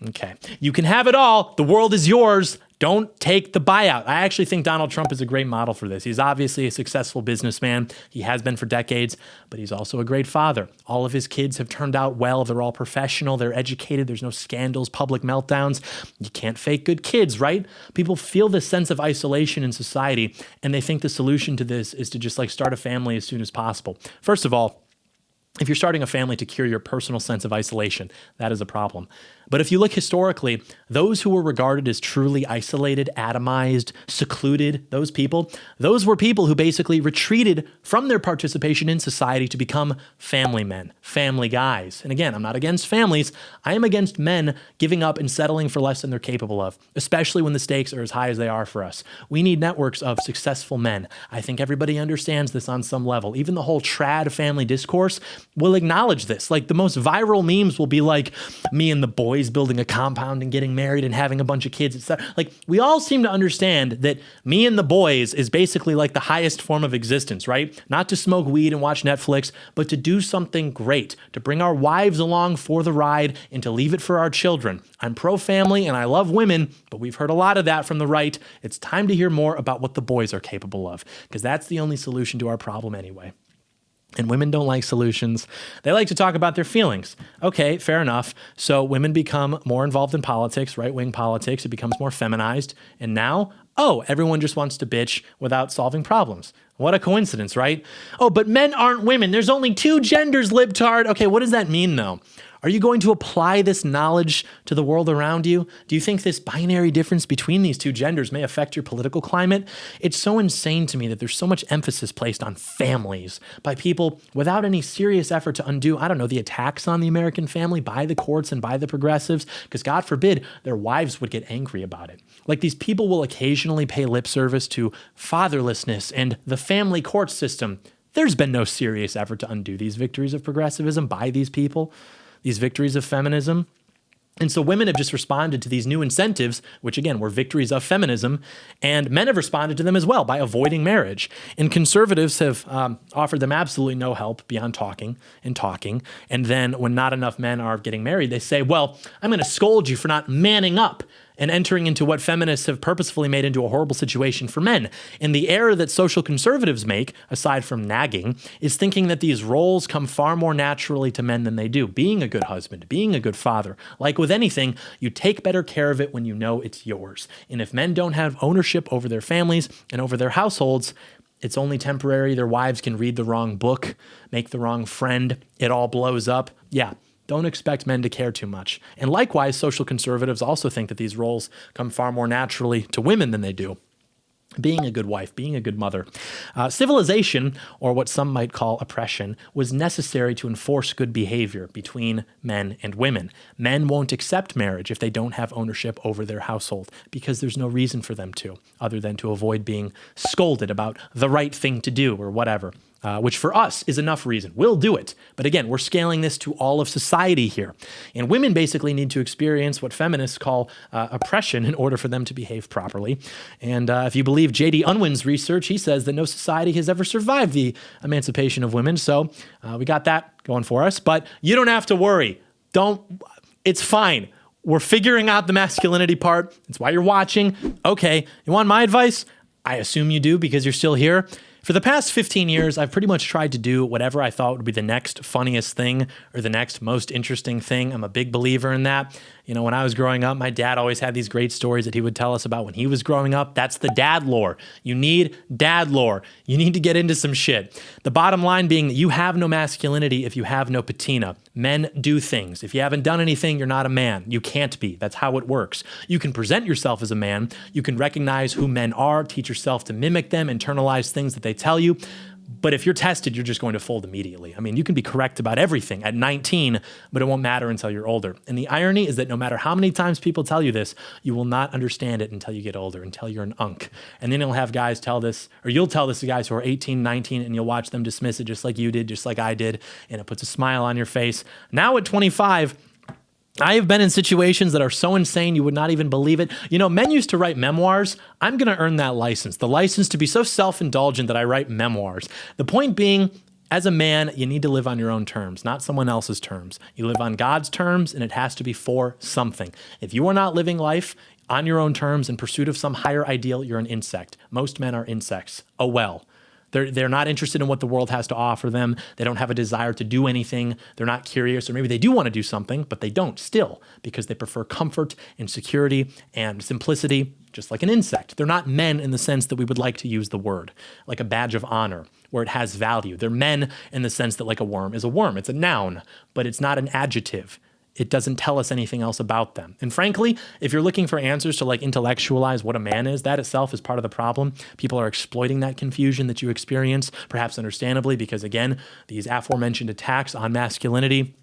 Okay, you can have it all. The world is yours. Don't take the buyout. I actually think Donald Trump is a great model for this. He's obviously a successful businessman. He has been for decades, but he's also a great father. All of his kids have turned out well. They're all professional. They're educated. There's no scandals, public meltdowns. You can't fake good kids, right? People feel this sense of isolation in society, and they think the solution to this is to just like start a family as soon as possible. First of all, if you're starting a family to cure your personal sense of isolation, that is a problem. But if you look historically, those who were regarded as truly isolated, atomized, secluded, those were people who basically retreated from their participation in society to become family men, family guys. And again, I'm not against families. I am against men giving up and settling for less than they're capable of, especially when the stakes are as high as they are for us. We need networks of successful men. I think everybody understands this on some level. Even the whole trad family discourse will acknowledge this. Like the most viral memes will be like me and the boys building a compound and getting married and having a bunch of kids, etc. Like we all seem to understand that me and the boys is basically like the highest form of existence, right? Not to smoke weed and watch Netflix, but to do something great, to bring our wives along for the ride and to leave it for our children. I'm pro-family and I love women, but we've heard a lot of that from the right. It's time to hear more about what the boys are capable of, because that's the only solution to our problem anyway. And women don't like solutions. They like to talk about their feelings. Okay, fair enough. So women become more involved in politics, right-wing politics. It becomes more feminized. And now, everyone just wants to bitch without solving problems. What a coincidence, right? Oh, but men aren't women. There's only two genders, libtard. Okay, what does that mean, though? Are you going to apply this knowledge to the world around you? Do you think this binary difference between these two genders may affect your political climate? It's so insane to me that there's so much emphasis placed on families by people without any serious effort to undo, I don't know, the attacks on the American family by the courts and by the progressives, because God forbid their wives would get angry about it. Like, these people will occasionally pay lip service to fatherlessness and the family court system. There's been no serious effort to undo these victories of progressivism by these people, these victories of feminism. And so women have just responded to these new incentives, which again were victories of feminism, and men have responded to them as well by avoiding marriage. And conservatives have offered them absolutely no help beyond talking. And then when not enough men are getting married, they say, well, I'm going to scold you for not manning up and entering into what feminists have purposefully made into a horrible situation for men. And the error that social conservatives make, aside from nagging, is thinking that these roles come far more naturally to men than they do. Being a good husband, being a good father. Like with anything, you take better care of it when you know it's yours. And if men don't have ownership over their families and over their households, it's only temporary. Their wives can read the wrong book, make the wrong friend. It all blows up. Yeah. Don't expect men to care too much. And likewise, social conservatives also think that these roles come far more naturally to women than they do. Being a good wife, being a good mother. Civilization, or what some might call oppression, was necessary to enforce good behavior between men and women. Men won't accept marriage if they don't have ownership over their household, because there's no reason for them to, other than to avoid being scolded about the right thing to do or whatever. Which for us is enough reason. We'll do it. But again, we're scaling this to all of society here. And women basically need to experience what feminists call oppression in order for them to behave properly. And if you believe J.D. Unwin's research, he says that no society has ever survived the emancipation of women. So we got that going for us. But you don't have to worry. It's fine. We're figuring out the masculinity part. That's why you're watching. Okay, you want my advice? I assume you do because you're still here. For the past 15 years, I've pretty much tried to do whatever I thought would be the next funniest thing or the next most interesting thing. I'm a big believer in that. You know, when I was growing up, my dad always had these great stories that he would tell us about when he was growing up. That's the dad lore. You need dad lore. You need to get into some shit. The bottom line being that you have no masculinity if you have no patina. Men do things. If you haven't done anything, you're not a man. You can't be. That's how it works. You can present yourself as a man. You can recognize who men are, teach yourself to mimic them, internalize things that they tell you. But if you're tested, you're just going to fold immediately. I mean, you can be correct about everything at 19, but it won't matter until you're older. And the irony is that no matter how many times people tell you this, you will not understand it until you get older, until you're an unk. And then you'll have guys tell this, or you'll tell this to guys who are 18, 19, and you'll watch them dismiss it just like you did, just like I did, and it puts a smile on your face. Now at 25, I have been in situations that are so insane you would not even believe it. You know, men used to write memoirs. I'm going to earn that license, the license to be so self-indulgent that I write memoirs. The point being, as a man, you need to live on your own terms, not someone else's terms. You live on God's terms, and it has to be for something. If you are not living life on your own terms in pursuit of some higher ideal, you're an insect. Most men are insects. Oh well. They're not interested in what the world has to offer them. They don't have a desire to do anything. They're not curious, or maybe they do want to do something, but they don't still, because they prefer comfort and security and simplicity, just like an insect. They're not men in the sense that we would like to use the word, like a badge of honor, where it has value. They're men in the sense that like a worm is a worm. It's a noun, but it's not an adjective. It doesn't tell us anything else about them. And frankly, if you're looking for answers to like intellectualize what a man is, that itself is part of the problem. People are exploiting that confusion that you experience, perhaps understandably, because again, these aforementioned attacks on masculinity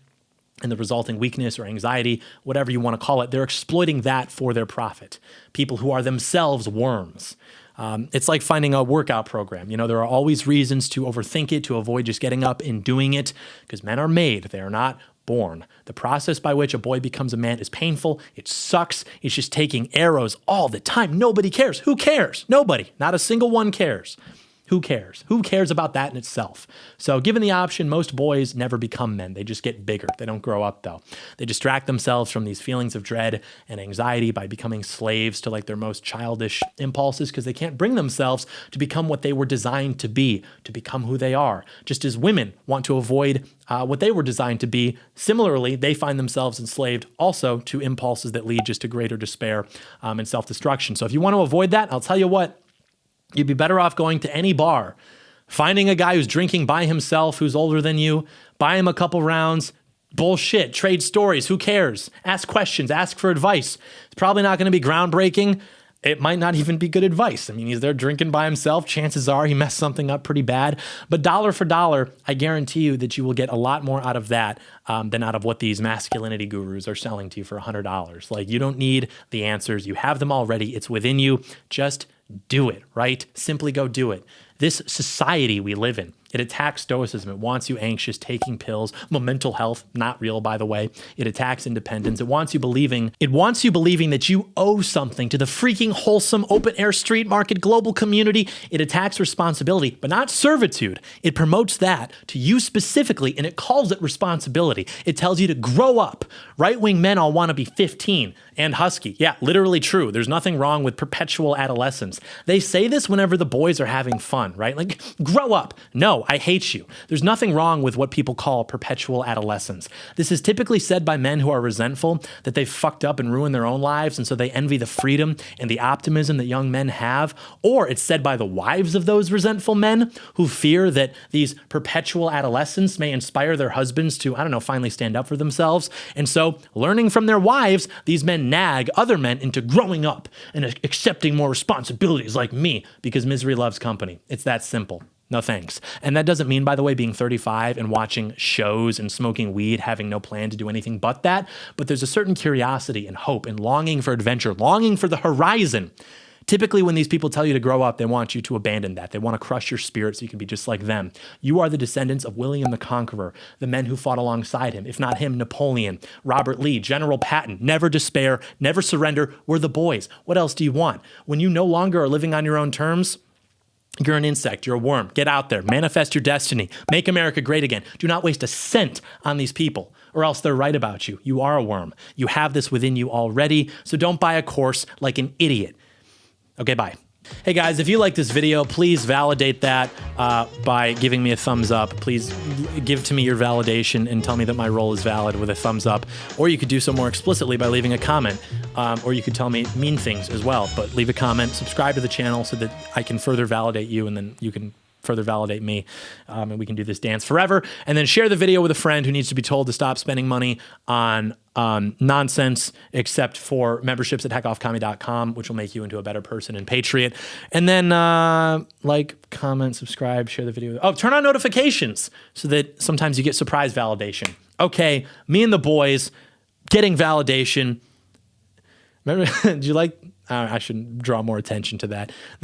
and the resulting weakness or anxiety, whatever you want to call it, they're exploiting that for their profit. People who are themselves worms. It's like finding a workout program. You know, there are always reasons to overthink it, to avoid just getting up and doing it, because men are made. They are not born. The process by which a boy becomes a man is painful. It sucks. It's just taking arrows all the time. Nobody cares. Who cares? Nobody. Not a single one cares. Who cares? Who cares about that in itself? So given the option, most boys never become men. They just get bigger. They don't grow up though. They distract themselves from these feelings of dread and anxiety by becoming slaves to like their most childish impulses, because they can't bring themselves to become what they were designed to become who they are. Just as women want to avoid what they were designed to be, similarly, they find themselves enslaved also to impulses that lead just to greater despair and self-destruction. So if you want to avoid that, I'll tell you what, you'd be better off going to any bar, finding a guy who's drinking by himself, who's older than you, buy him a couple rounds, Bullshit. Trade stories. Who cares? Ask questions. Ask for advice. It's probably not going to be groundbreaking. It might not even be good advice. I mean, he's there drinking by himself. Chances are he messed something up pretty bad. But dollar for dollar, I guarantee you that you will get a lot more out of that than out of what these masculinity gurus are selling to you for $100. Like, you don't need the answers. You have them already. It's within you. Just do it, right? Simply go do it. This society we live in, it attacks stoicism. It wants you anxious, taking pills. Mental health, not real, by the way. It attacks independence. It wants you believing that you owe something to the freaking wholesome open-air street market global community. It attacks responsibility, but not servitude. It promotes that to you specifically, and it calls it responsibility. It tells you to grow up. Right-wing men all want to be 15 and husky. Yeah, literally true. There's nothing wrong with perpetual adolescence. They say this whenever the boys are having fun, right? Like, grow up. No, I hate you. There's nothing wrong with what people call perpetual adolescence. This is typically said by men who are resentful that they've fucked up and ruined their own lives, and so they envy the freedom and the optimism that young men have. Or it's said by the wives of those resentful men who fear that these perpetual adolescents may inspire their husbands to, finally stand up for themselves. And so, learning from their wives, these men nag other men into growing up and accepting more responsibilities like me, because misery loves company. It's that simple. No thanks. And that doesn't mean, by the way, being 35 and watching shows and smoking weed, having no plan to do anything but that. But there's a certain curiosity and hope and longing for adventure, longing for the horizon. Typically, when these people tell you to grow up, they want you to abandon that. They want to crush your spirit so you can be just like them. You are the descendants of William the Conqueror, the men who fought alongside him. If not him, Napoleon, Robert Lee, General Patton. Never despair, never surrender. We're the boys. What else do you want? When you no longer are living on your own terms, you're an insect, you're a worm. Get out there, manifest your destiny, make America great again. Do not waste a cent on these people, or else they're right about you. You are a worm. You have this within you already, so don't buy a course like an idiot. Okay, bye. Hey guys, if you like this video, please validate that by giving me a thumbs up. Please give to me your validation and tell me that my role is valid with a thumbs up. Or you could do so more explicitly by leaving a comment. Or you could tell me mean things as well. But leave a comment, subscribe to the channel so that I can further validate you, and then you can further validate me, and we can do this dance forever. And then share the video with a friend who needs to be told to stop spending money on nonsense, except for memberships at heckoffcommie.com, which will make you into a better person and patriot. And then like, comment, subscribe, share the video. Oh, turn on notifications so that sometimes you get surprise validation. Okay, me and the boys getting validation. Remember, did you like, I shouldn't draw more attention to that.